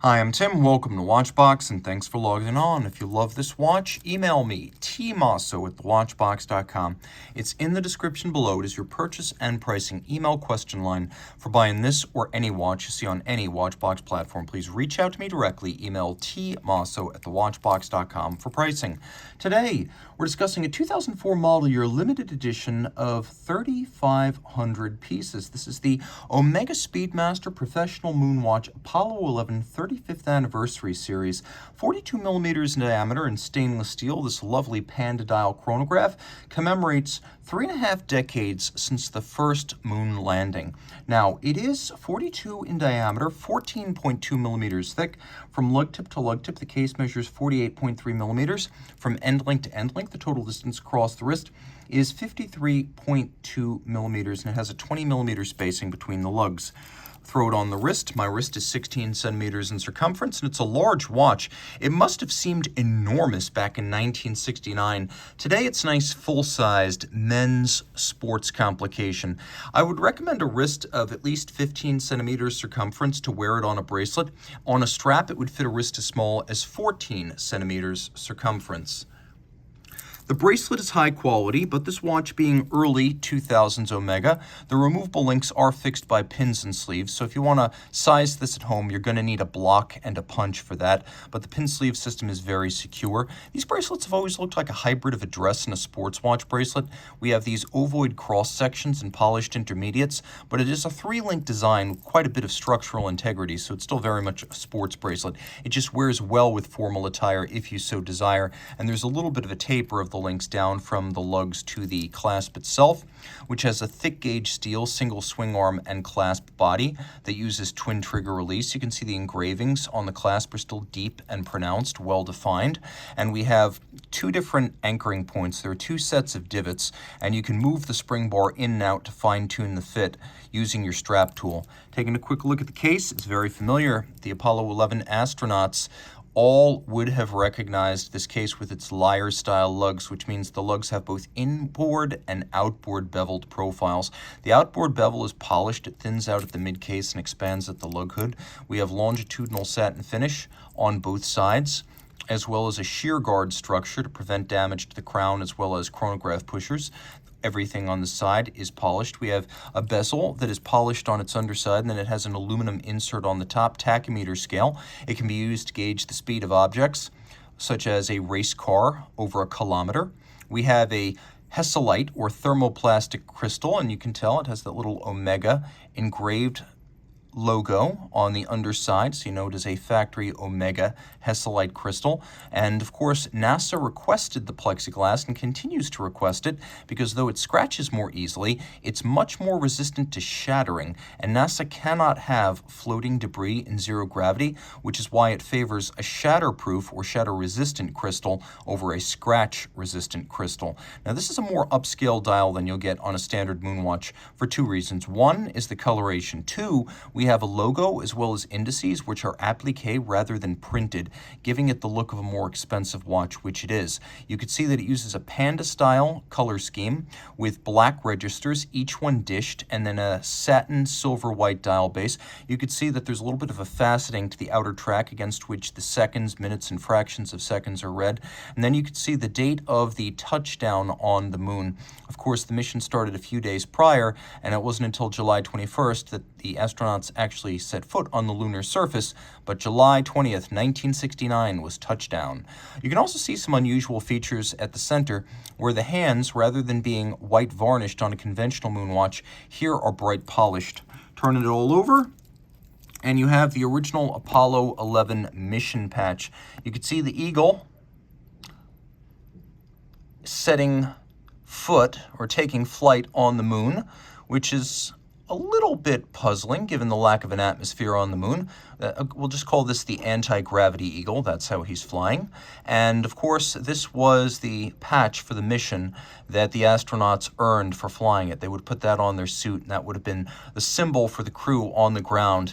Hi, I'm Tim. Welcome to Watchbox, and thanks for logging on. If you love this watch, email me, tmosso@thewatchbox.com. It's in the description below. It is your purchase and pricing email question line for buying this or any watch you see on any Watchbox platform. Please reach out to me directly. Email tmosso@thewatchbox.com for pricing. Today, we're discussing a 2004 model year limited edition of 3,500 pieces. This is the Omega Speedmaster Professional Moonwatch Apollo 11 35th Anniversary Series. 42 millimeters in diameter in stainless steel, this lovely Panda dial chronograph commemorates 3.5 decades since the first moon landing. Now, it is 42 in diameter, 14.2 millimeters thick. From lug tip to lug tip, the case measures 48.3 millimeters. From end link to end link, the total distance across the wrist is 53.2 millimeters, and it has a 20 millimeter spacing between the lugs. Throw it on the wrist. My wrist is 16 centimeters in circumference, and it's a large watch. It must have seemed enormous back in 1969. Today, it's a nice full-sized men's sports complication. I would recommend a wrist of at least 15 centimeters circumference to wear it on a bracelet. On a strap, it would fit a wrist as small as 14 centimeters circumference. The bracelet is high quality, but this watch being early 2000s Omega, the removable links are fixed by pins and sleeves. So if you want to size this at home, you're going to need a block and a punch for that. But the pin sleeve system is very secure. These bracelets have always looked like a hybrid of a dress and a sports watch bracelet. We have these ovoid cross sections and polished intermediates, but it is a 3-link design with quite a bit of structural integrity, so it's still very much a sports bracelet. It just wears well with formal attire if you so desire, and there's a little bit of a taper of the links down from the lugs to the clasp itself, which has a thick gauge steel single swing arm and clasp body that uses twin trigger release. You can see the engravings on the clasp are still deep and pronounced, well defined, and we have 2 different anchoring points. There are 2 sets of divots, and you can move the spring bar in and out to fine-tune the fit using your strap tool. Taking a quick look at the case, it's very familiar. The Apollo 11 astronauts all would have recognized this case with its lyre-style lugs, which means the lugs have both inboard and outboard beveled profiles. The outboard bevel is polished, it thins out at the mid-case and expands at the lug hood. We have longitudinal satin finish on both sides, as well as a shear guard structure to prevent damage to the crown, as well as chronograph pushers. Everything on the side is polished. We have a bezel that is polished on its underside, and then it has an aluminum insert on the top tachymeter scale. It can be used to gauge the speed of objects, such as a race car over a kilometer. We have a Hesalite or thermoplastic crystal, and you can tell it has that little Omega engraved logo on the underside, so you know it is a factory Omega Hesalite crystal. And of course, NASA requested the plexiglass and continues to request it because though it scratches more easily, it's much more resistant to shattering, and NASA cannot have floating debris in zero gravity, which is why it favors a shatterproof or shatter-resistant crystal over a scratch-resistant crystal. Now, this is a more upscale dial than you'll get on a standard Moonwatch for 2 reasons. 1 is the coloration. 2, we have a logo as well as indices, which are applique rather than printed, giving it the look of a more expensive watch, which it is. You can see that it uses a Panda-style color scheme with black registers, each one dished, and then a satin silver-white dial base. You can see that there's a little bit of a faceting to the outer track against which the seconds, minutes, and fractions of seconds are read. And then you can see the date of the touchdown on the moon. Of course, the mission started a few days prior, and it wasn't until July 21st that the astronauts actually set foot on the lunar surface, but July 20th, 1969 was touchdown. You can also see some unusual features at the center, where the hands, rather than being white varnished on a conventional Moonwatch, here are bright polished. Turn it all over, and you have the original Apollo 11 mission patch. You can see the eagle setting foot or taking flight on the moon, which is a little bit puzzling given the lack of an atmosphere on the moon. We'll just call this the anti-gravity eagle. That's how he's flying. And of course, this was the patch for the mission that the astronauts earned for flying it. They would put that on their suit, and that would have been the symbol for the crew on the ground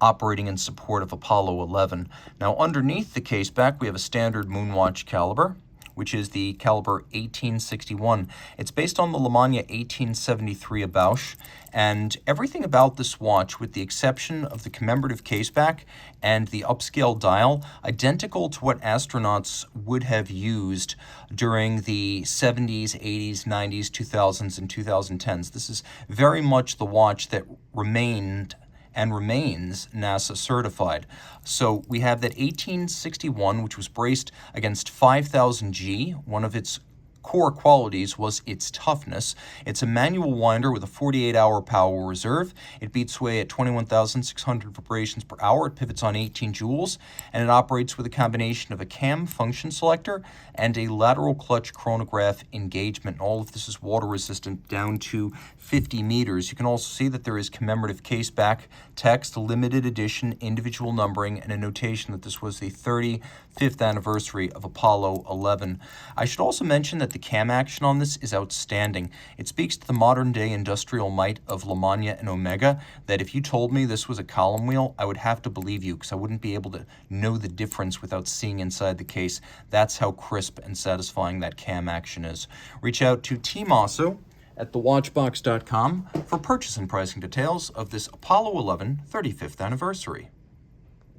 operating in support of Apollo 11. Now, underneath the caseback, we have a standard Moonwatch caliber which is the caliber 1861. It's based on the Lemania 1873 Bausch, and everything about this watch, with the exception of the commemorative caseback and the upscale dial, identical to what astronauts would have used during the 70s, 80s, 90s, 2000s, and 2010s. This is very much the watch that remained and remains NASA certified. So we have that 1861, which was braced against 5000 G. One of its core qualities was its toughness. It's a manual winder with a 48-hour power reserve. It beats away at 21,600 vibrations per hour. It pivots on 18 joules, and it operates with a combination of a cam function selector and a lateral clutch chronograph engagement. All of this is water resistant down to 50 meters. You can also see that there is commemorative caseback text, limited edition, individual numbering, and a notation that this was the 35th anniversary of Apollo 11. I should also mention that the cam action on this is outstanding. It speaks to the modern day industrial might of Lemania and Omega, that if you told me this was a column wheel, I would have to believe you, because I wouldn't be able to know the difference without seeing inside the case. That's how crisp and satisfying that cam action is. Reach out to Team Mosso at thewatchbox.com for purchase and pricing details of this Apollo 11 35th anniversary.